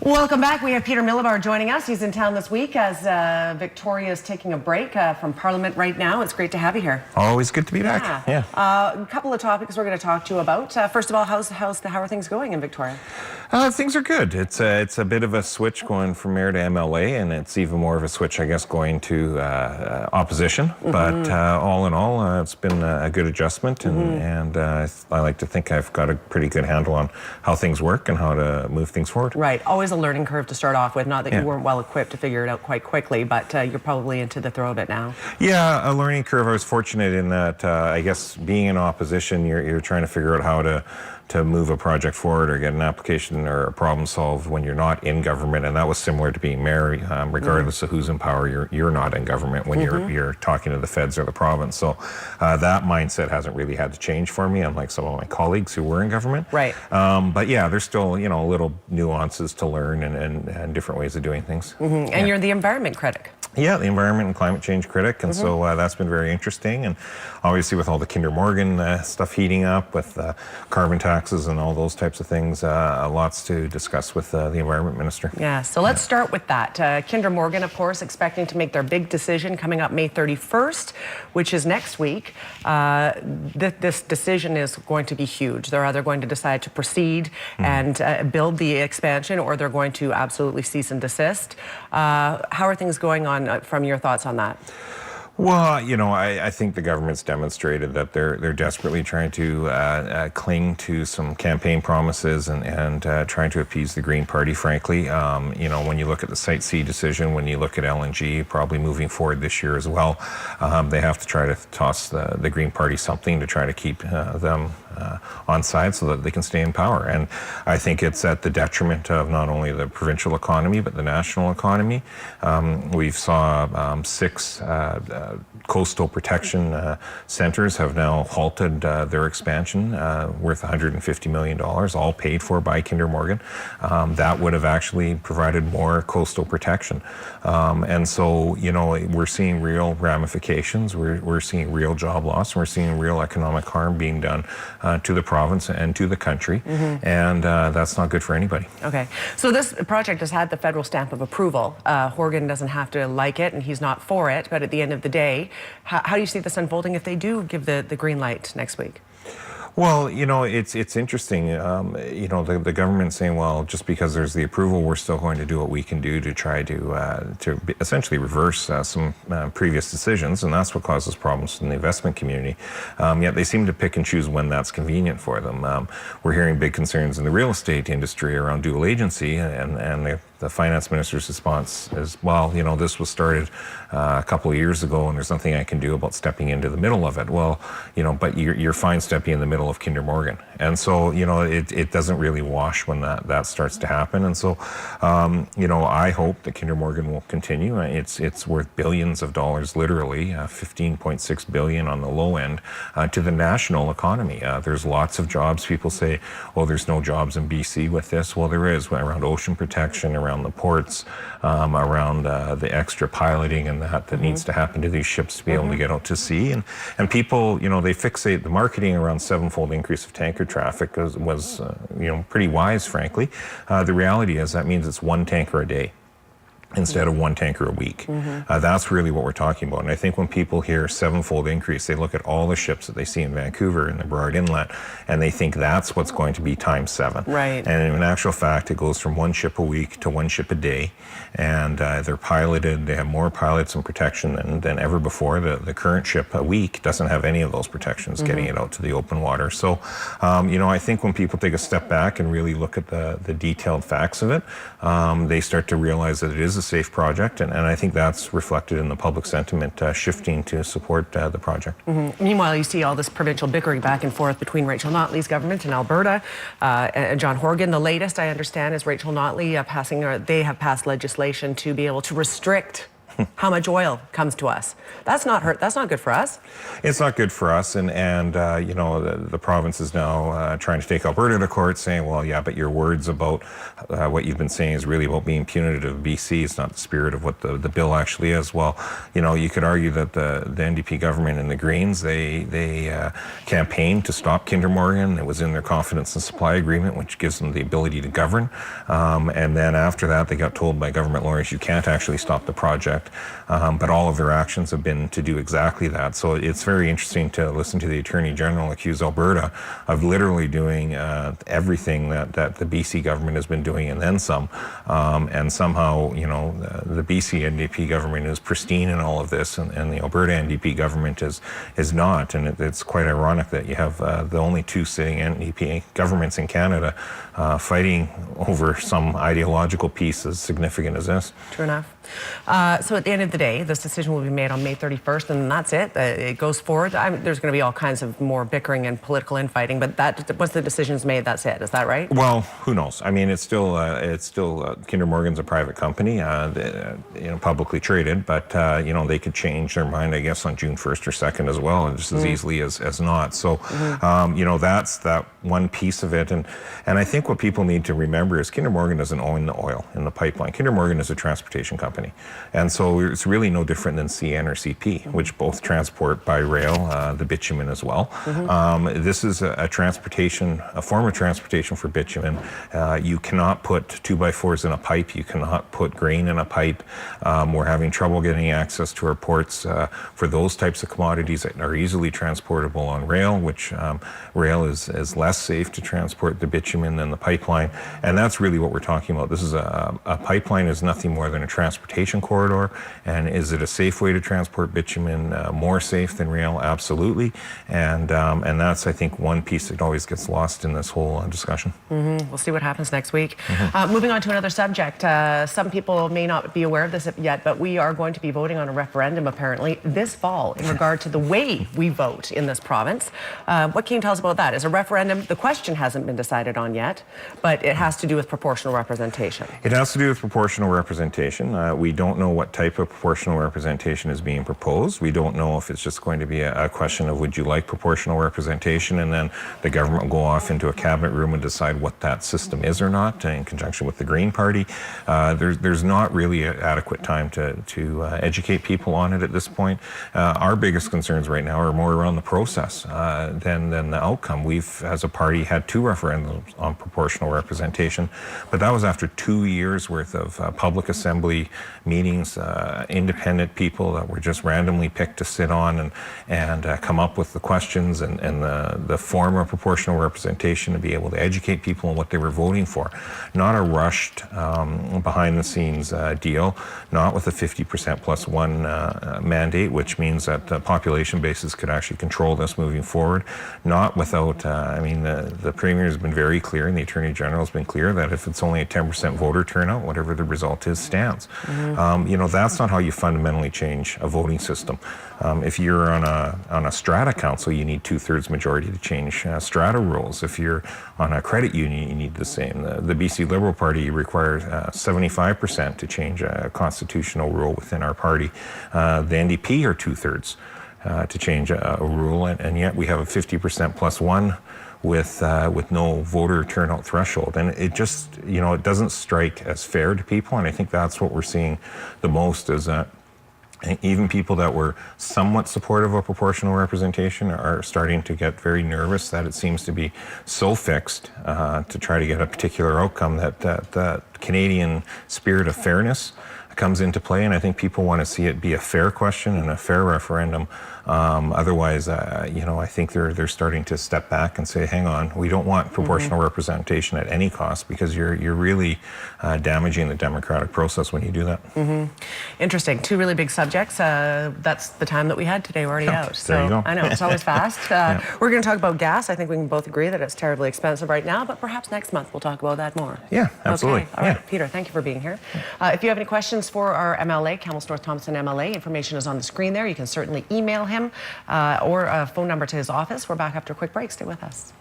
Welcome back. We have Peter Milobar joining us. He's in town this week as Victoria is taking a break from Parliament right now. It's great to have you here. Always good to be back. Yeah. A couple of topics we're going to talk to you about. First of all, how are things going in Victoria? Things are good. It's a bit of a switch going from mayor to MLA, and it's even more of a switch, I guess, going to opposition. But all in all, it's been a good adjustment, and I like to think I've got a pretty good handle on how things work and how to move things forward. Right. Always a learning curve to start off with. Not that you weren't well equipped to figure it out quite quickly, but you're probably into the throw of it now. Yeah, a learning curve. I was fortunate in that, I guess, being in opposition, you're trying to figure out how to move a project forward or get an application or a problem solved when you're not in government, and that was similar to being mayor. Regardless of who's in power, you're not in government when you're talking to the feds or the province. So that mindset hasn't really had to change for me, unlike some of my colleagues who were in government. Right. But yeah, there's still little nuances to learn and different ways of doing things. And you're the environment critic. Yeah, the environment and climate change critic, and so that's been very interesting. And obviously with all the Kinder Morgan stuff heating up, with carbon taxes and all those types of things, lots to discuss with the environment minister. Yeah, so let's start with that. Kinder Morgan, of course, expecting to make their big decision coming up May 31st, which is next week. This decision is going to be huge. They're either going to decide to proceed and build the expansion, or they're going to absolutely cease and desist. How are things going on from your thoughts on that? Well, I think the government's demonstrated that they're desperately trying to cling to some campaign promises and trying to appease the Green Party, frankly. When you look at the Site C decision, when you look at LNG probably moving forward this year as well, they have to try to toss the Green Party something to try to keep them on side so that they can stay in power. And I think it's at the detriment of not only the provincial economy, but the national economy. We've saw 6 coastal protection centers have now halted their expansion, worth $150 million, all paid for by Kinder Morgan. That would have actually provided more coastal protection. And so, we're seeing real ramifications. We're seeing real job loss. We're seeing real economic harm being done to the province and to the country. And that's not good for anybody. Okay. So this project has had the federal stamp of approval. Horgan doesn't have to like it, and he's not for it. But at the end of the day, how do you see this unfolding if they do give the green light next week? Well, it's interesting. The government saying, well, just because there's the approval, we're still going to do what we can do to try to essentially reverse some previous decisions, and that's what causes problems in the investment community. Yet they seem to pick and choose when that's convenient for them. We're hearing big concerns in the real estate industry around dual agency, and the finance minister's response is, well, this was started a couple of years ago, and there's nothing I can do about stepping into the middle of it. Well, but you're fine stepping in the middle of Kinder Morgan. And so, it doesn't really wash when that starts to happen. And so, I hope that Kinder Morgan will continue. It's worth billions of dollars, literally, 15.6 billion on the low end, to the national economy. There's lots of jobs. People say, well, there's no jobs in BC with this. Well, there is, around ocean protection, around the ports, around the extra piloting and that needs to happen to these ships to be able to get out to sea. And people, they fixate the marketing around 7-fold increase of tanker traffic was pretty wise, frankly. The reality is that means it's 1 tanker a day instead of 1 tanker a week. That's really what we're talking about. And I think when people hear 7-fold increase, they look at all the ships that they see in Vancouver and the Burrard Inlet, and they think that's what's going to be times 7. Right. And in actual fact, it goes from 1 ship a week to 1 ship a day. And they're piloted. They have more pilots and protection than ever before. The current ship a week doesn't have any of those protections getting it out to the open water. So, I think when people take a step back and really look at the detailed facts of it, they start to realize that it is a safe project, and I think that's reflected in the public sentiment shifting to support the project. Meanwhile, you see all this provincial bickering back and forth between Rachel Notley's government in Alberta and John Horgan. The latest, I understand, is Rachel Notley they have passed legislation to be able to restrict how much oil comes to us. That's not good for us. It's not good for us, and you know, the province is now trying to take Alberta to court, saying, well, yeah, but your words about what you've been saying is really about being punitive of BC. It's not the spirit of what the bill actually is. Well, you know, you could argue that the NDP government and the Greens, they campaigned to stop Kinder Morgan. It was in their confidence and supply agreement, which gives them the ability to govern. And then after that, they got told by government lawyers, you can't actually stop the project. But all of their actions have been to do exactly that. So it's very interesting to listen to the Attorney General accuse Alberta of literally doing everything that the BC government has been doing and then some. And somehow, you know, the BC NDP government is pristine in all of this, and the Alberta NDP government is not. And it's quite ironic that you have the only two sitting NDP governments in Canada fighting over some ideological piece as significant as this. True enough. So at the end of the day, this decision will be made on May 31st, and that's it. It goes forward. There's going to be all kinds of more bickering and political infighting, but once the decision's made, that's it. Is that right? Well, who knows? I mean, it's still Kinder Morgan's a private company, you know, publicly traded, but you know, they could change their mind, I guess, on June 1st or 2nd as well, and just as easily as not. So, you know, that's that one piece of it, and I think what people need to remember is Kinder Morgan doesn't own the oil in the pipeline. Kinder Morgan is a transportation company, and so it's really no different than CN or CP, which both transport by rail the bitumen as well. This is a form of transportation for bitumen. You cannot put 2x4s in a pipe. You cannot put grain in a pipe. We're having trouble getting access to our ports for those types of commodities that are easily transportable on rail, which rail is less safe to transport the bitumen than the pipeline. And that's really what we're talking about. This is a pipeline is nothing more than a transportation corridor. And is it a safe way to transport bitumen? More safe than rail? Absolutely. And that's, I think, one piece that always gets lost in this whole discussion. We'll see what happens next week. Moving on to another subject. Some people may not be aware of this yet, but we are going to be voting on a referendum apparently this fall in regard to the way we vote in this province. What can you tell us about that? Is a referendum, the question hasn't been decided on yet, but it has to do with proportional representation. It has to do with proportional representation. We don't know what type of proportional representation is being proposed. We don't know if it's just going to be a question of would you like proportional representation, and then the government will go off into a cabinet room and decide what that system is or not in conjunction with the Green Party. There's not really adequate time to educate people on it at this point. Our biggest concerns right now are more around the process than the outcome. We've, as a party, had 2 referendums on proportional representation, but that was after 2 years worth of public assembly meetings, independent people that were just randomly picked to sit on and come up with the questions and the form of proportional representation to be able to educate people on what they were voting for. Not a rushed, behind-the-scenes deal, not with a 50% plus one mandate, which means that the population bases could actually control this moving forward. Not without, I mean, the Premier has been very clear and the Attorney General has been clear that if it's only a 10% voter turnout, whatever the result is, stands. You know, that's not how you fundamentally change a voting system. If you're on a strata council, you need 2/3 majority to change strata rules. If you're on a credit union, you need the same. The BC Liberal Party requires 75% to change a constitutional rule within our party. The NDP are 2/3 to change a rule, and yet we have a 50% plus one with no voter turnout threshold. And it just, you know, it doesn't strike as fair to people, and I think that's what we're seeing the most is that even people that were somewhat supportive of proportional representation are starting to get very nervous that it seems to be so fixed to try to get a particular outcome that the Canadian spirit of fairness comes into play, and I think people want to see it be a fair question and a fair referendum. Otherwise, you know, I think they're starting to step back and say, "Hang on, we don't want proportional representation at any cost," because you're really damaging the democratic process when you do that. Interesting. 2 really big subjects. That's the time that we had today. We're already out. So there you go. I know it's always fast. We're going to talk about gas. I think we can both agree that it's terribly expensive right now, but perhaps next month we'll talk about that more. Yeah, absolutely. Okay. All right, Peter. Thank you for being here. If you have any questions for our MLA, Kamloops North Thompson MLA, information is on the screen there. You can certainly email him or a phone number to his office. We're back after a quick break. Stay with us.